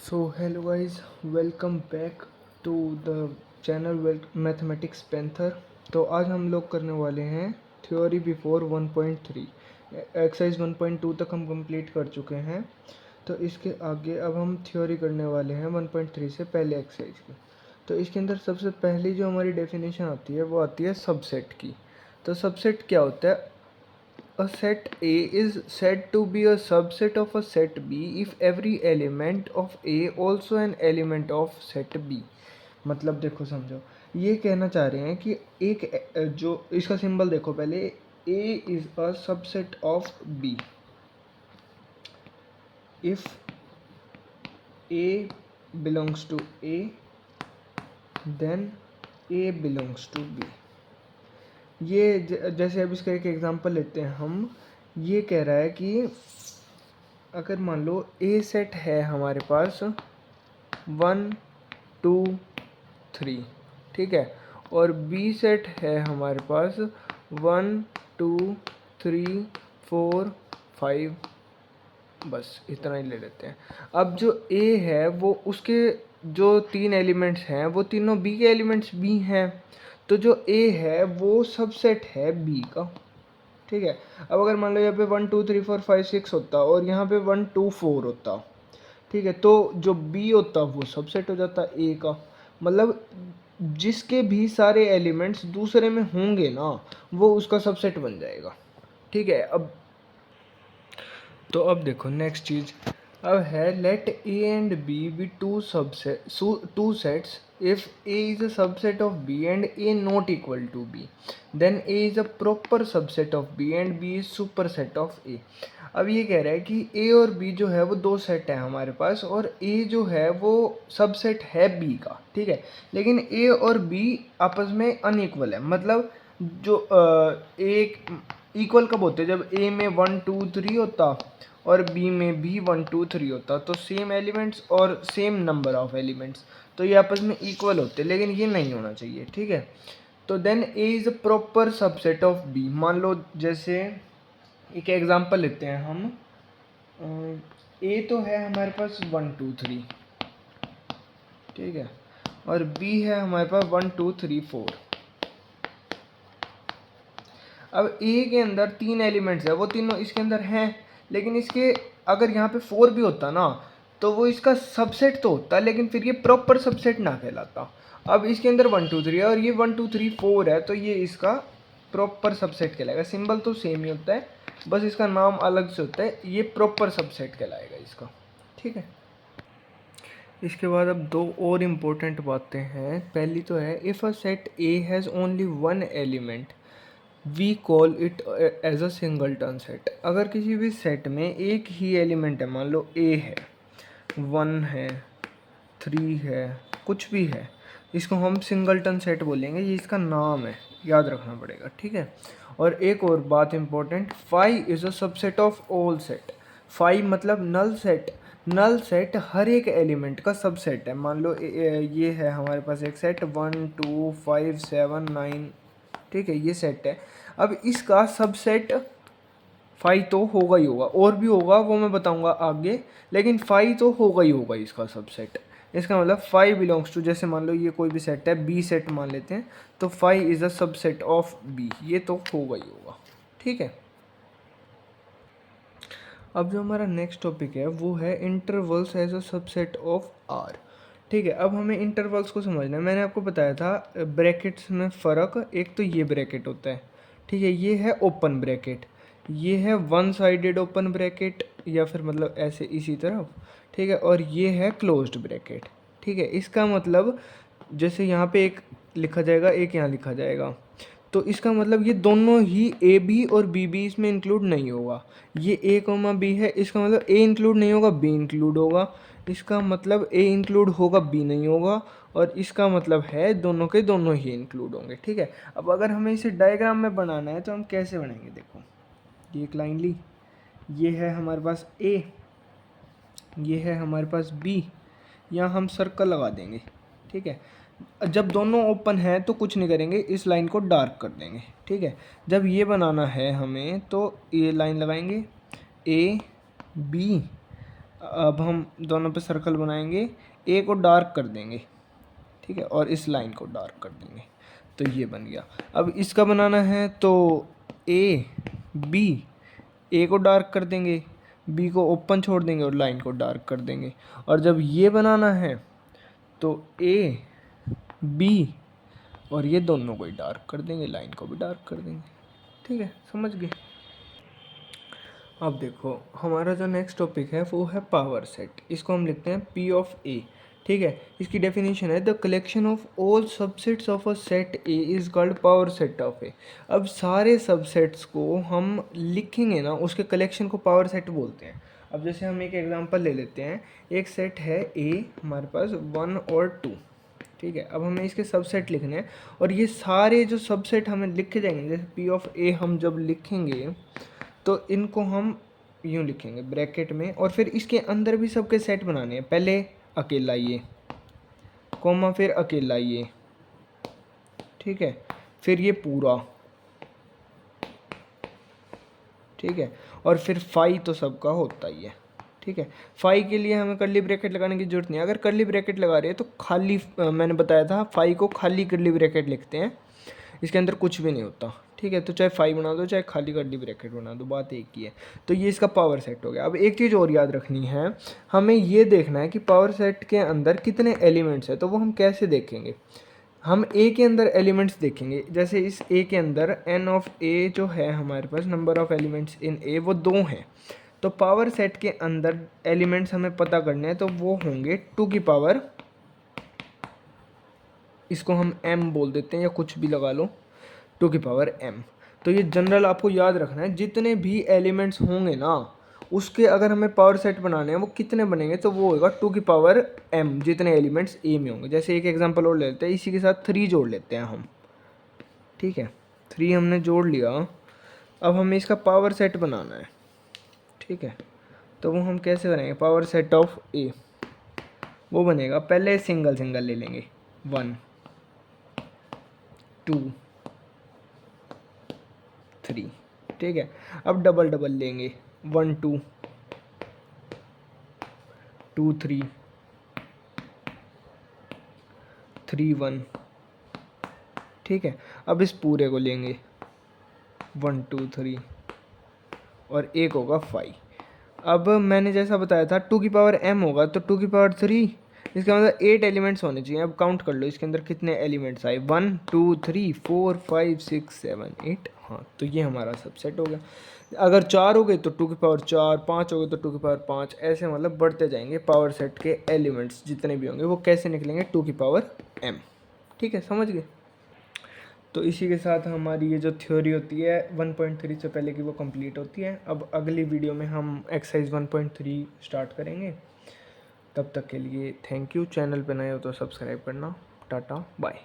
So hello guys, welcome back to the channel mathematics panther. तो आज हम लोग करने वाले हैं थ्योरी बिफोर 1.3। एक्सरसाइज 1.2 तक हम कंप्लीट कर चुके हैं। तो इसके आगे अब हम थ्योरी करने वाले हैं 1.3 से पहले एक्सरसाइज की। तो इसके अंदर सबसे पहली जो हमारी डेफिनेशन आती है वो आती है सबसेट की। तो सबसेट क्या होता है? A set A is said to be a subset of a set B if every element of A also an element of set B। मतलब देखो समझो, ये कहना चाह रहे हैं कि एक जो इसका सिंबल देखो पहले, A is a subset of B if A belongs to A then A belongs to B। ये जैसे अब इसका एक एग्जांपल लेते हैं हम। ये कह रहा है कि अगर मान लो ए सेट है हमारे पास 1 2 3, ठीक है, और बी सेट है हमारे पास 1 2 3 4 5, बस इतना ही ले लेते हैं। अब जो ए है वो उसके जो तीन एलिमेंट्स हैं वो तीनों बी के एलिमेंट्स भी हैं, तो जो ए है वो सबसेट है बी का, ठीक है। अब अगर मान लो यहाँ पे 1 2 3 4 5 6 होता और यहाँ पे 1 2 4 होता, ठीक है, तो जो बी होता वो सबसेट हो जाता ए का। मतलब जिसके भी सारे एलिमेंट्स दूसरे में होंगे ना वो उसका सबसेट बन जाएगा, ठीक है। अब देखो नेक्स्ट चीज अब है let A and B two sets if A is a subset of B and A not equal to B then A is a proper subset of B and B is super set of A. अब ये कह रहा है कि ए और B जो है वो दो सेट है हमारे पास और ए जो है वो सबसेट है बी का, ठीक है, लेकिन ए और बी आपस में अनइक्वल है। मतलब जो एक इक्वल कब होते हैं? जब ए में 1 2 3 होता और बी में भी 1 2 3 होता, तो सेम एलिमेंट्स और सेम नंबर ऑफ एलिमेंट्स, तो ये आपस में इक्वल होते, लेकिन ये नहीं होना चाहिए, ठीक है। तो then A is a proper subset of B. मान लो जैसे एक एग्जांपल लेते हैं हम, ए तो है हमारे पास 1 2 3, ठीक है, और बी है हमारे पास 1 2 3 4। अब ए के अंदर तीन एलिमेंट्स है, वो तीनों इसके अंदर हैं, लेकिन इसके अगर यहाँ पे 4 भी होता ना तो वो इसका सबसेट तो होता, लेकिन फिर ये प्रॉपर सबसेट ना कहलाता। अब इसके अंदर 1 2 3 है और ये 1 2 3 4 है, तो ये इसका प्रॉपर सबसेट कहलाएगा। सिंबल तो सेम ही होता है, बस इसका नाम अलग से होता है, ये प्रॉपर सबसेट कहलाएगा इसका, ठीक है। इसके बाद अब दो और इम्पोर्टेंट बातें हैं। पहली तो है if a set A has only one element we call it as a singleton set. अगर किसी भी सेट में एक ही एलिमेंट है, मान लो ए है, 1 है, 3 है, कुछ भी है, इसको हम सिंगलटन सेट बोलेंगे, ये इसका नाम है, याद रखना पड़ेगा, ठीक है। और एक और बात important, five is a subset of all set. Five मतलब नल सेट। नल सेट हर एक एलिमेंट का सबसेट है। मान लो ये है हमारे पास एक सेट 1 2 5 7 9, ठीक है, ये सेट है। अब इसका सबसेट 5 तो होगा ही होगा, और भी होगा वो मैं बताऊंगा आगे, लेकिन 5 तो होगा ही होगा इसका सबसेट। इसका मतलब 5 बिलोंग्स टू, जैसे मान लो ये कोई भी सेट है, बी सेट मान लेते हैं, तो 5 is a subset of B, ये तो होगा ही होगा, ठीक है। अब जो हमारा नेक्स्ट टॉपिक है वो है intervals as a subset of R, ठीक है। अब हमें इंटरवल्स को समझना है। मैंने आपको बताया था ब्रैकेट्स में फ़र्क, एक तो ये ब्रैकेट होता है, ठीक है, ये है ओपन ब्रैकेट, ये है वन साइडेड ओपन ब्रैकेट, या फिर मतलब ऐसे इसी तरफ, ठीक है, और ये है क्लोज्ड ब्रैकेट, ठीक है। इसका मतलब जैसे यहाँ पे एक लिखा जाएगा, एक यहाँ लिखा जाएगा, तो इसका मतलब ये दोनों ही ए बी और बी बी इसमें इंक्लूड नहीं होगा। ये ए कोमा बी है, इसका मतलब ए इंक्लूड नहीं होगा, बी इंक्लूड होगा, इसका मतलब ए इंक्लूड होगा, बी नहीं होगा, और इसका मतलब है दोनों के दोनों ही इंक्लूड होंगे, ठीक है। अब अगर हमें इसे डायग्राम में बनाना है तो हम कैसे बनाएंगे? देखो ये एक लाइन ली, ये है हमारे पास ए, ये है हमारे पास बी, यहाँ हम सर्कल लगा देंगे, ठीक है। जब दोनों ओपन है तो कुछ नहीं करेंगे, इस लाइन को डार्क कर देंगे, ठीक है। जब ये बनाना है हमें तो ये लाइन लगाएंगे ए बी, अब हम दोनों पे सर्कल बनाएंगे, ए को डार्क कर देंगे, ठीक है, और इस लाइन को डार्क कर देंगे, तो ये बन गया। अब इसका बनाना है तो ए बी, ए को डार्क कर देंगे, बी को ओपन छोड़ देंगे और लाइन को डार्क कर देंगे। और जब ये बनाना है तो ए बी और ये दोनों को ही डार्क कर देंगे, लाइन को भी डार्क कर देंगे, ठीक है, समझ गए। अब देखो हमारा जो नेक्स्ट टॉपिक है वो है पावर सेट, इसको हम लिखते हैं P ऑफ A, ठीक है। इसकी डेफिनेशन है the collection of all subsets of a set A is called power set of A। अब सारे सबसेट्स को हम लिखेंगे ना, उसके कलेक्शन को पावर सेट बोलते हैं। अब जैसे हम एक एग्जांपल ले लेते हैं, एक सेट है A हमारे पास 1 और 2, ठीक है। अब हमें इसके सबसेट लिखने हैं और ये सारे जो सबसेट हमें लिखे जाएंगे, जैसे P ऑफ A हम जब लिखेंगे तो इनको हम यूँ लिखेंगे ब्रैकेट में, और फिर इसके अंदर भी सबके सेट बनाने हैं। पहले अकेला ये कोमा, फिर अकेला ये, ठीक है, फिर ये पूरा, ठीक है, और फिर फाई तो सबका होता ही है, ठीक है। फाई के लिए हमें कर्ली ब्रैकेट लगाने की जरूरत नहीं है। अगर कर्ली ब्रैकेट लगा रहे हैं तो खाली, मैंने बताया था फाई को खाली कर्ली ब्रैकेट लिखते हैं, इसके अंदर कुछ भी नहीं होता, ठीक है। तो चाहे फाई बना दो चाहे खाली कर्ली ब्रैकेट बना दो, बात एक ही है। तो ये इसका पावर सेट हो गया। अब एक चीज़ और याद रखनी है, हमें ये देखना है कि पावर सेट के अंदर कितने एलिमेंट्स हैं। तो वो हम कैसे देखेंगे, हम ए के अंदर एलिमेंट्स देखेंगे। जैसे इस ए के अंदर एन ऑफ ए जो है हमारे पास, नंबर ऑफ एलिमेंट्स इन ए, वो 2 हैं। तो पावर सेट के अंदर एलिमेंट्स हमें पता करने हैं, तो वो होंगे 2 की पावर, इसको हम m बोल देते हैं या कुछ भी लगा लो, 2 की पावर m। तो ये जनरल आपको याद रखना है, जितने भी एलिमेंट्स होंगे ना उसके अगर हमें पावर सेट बनाने हैं वो कितने बनेंगे, तो वो होगा 2 की पावर m, जितने एलिमेंट्स a में होंगे। जैसे एक एग्जांपल और ले लेते हैं, इसी के साथ 3 जोड़ लेते हैं हम, ठीक है। 3 हमने जोड़ लिया, अब हमें इसका पावर सेट बनाना है, ठीक है। तो वो हम कैसे बनाएंगे, पावर सेट ऑफ a वो बनेगा, पहले सिंगल सिंगल ले लेंगे, 1 2 3, ठीक है। अब डबल डबल लेंगे, 1 2 2 3 3 1, ठीक है। अब इस पूरे को लेंगे 1 2 3 और एक होगा 5। अब मैंने जैसा बताया था 2 की पावर m होगा, तो 2 की पावर 3, इसका मतलब 8 एलिमेंट्स होने चाहिए। अब काउंट कर लो इसके अंदर कितने एलिमेंट्स आए, 1 2 3 4 5 6 7 8, हाँ, तो ये हमारा सबसेट हो गया। अगर 4 हो गए तो 2 की पावर 4, 5 हो गए तो 2 की पावर 5, ऐसे मतलब बढ़ते जाएंगे पावर सेट के एलिमेंट्स जितने भी होंगे वो कैसे निकलेंगे, 2 की पावर m, ठीक है, समझ गए। तो इसी के साथ हमारी ये जो थ्योरी होती है 1.3 से पहले की वो कंप्लीट होती है। अब अगली वीडियो में हम एक्सरसाइज 1.3 स्टार्ट करेंगे। तब तक के लिए थैंक यू। चैनल पे नए हो तो सब्सक्राइब करना। Tata bye.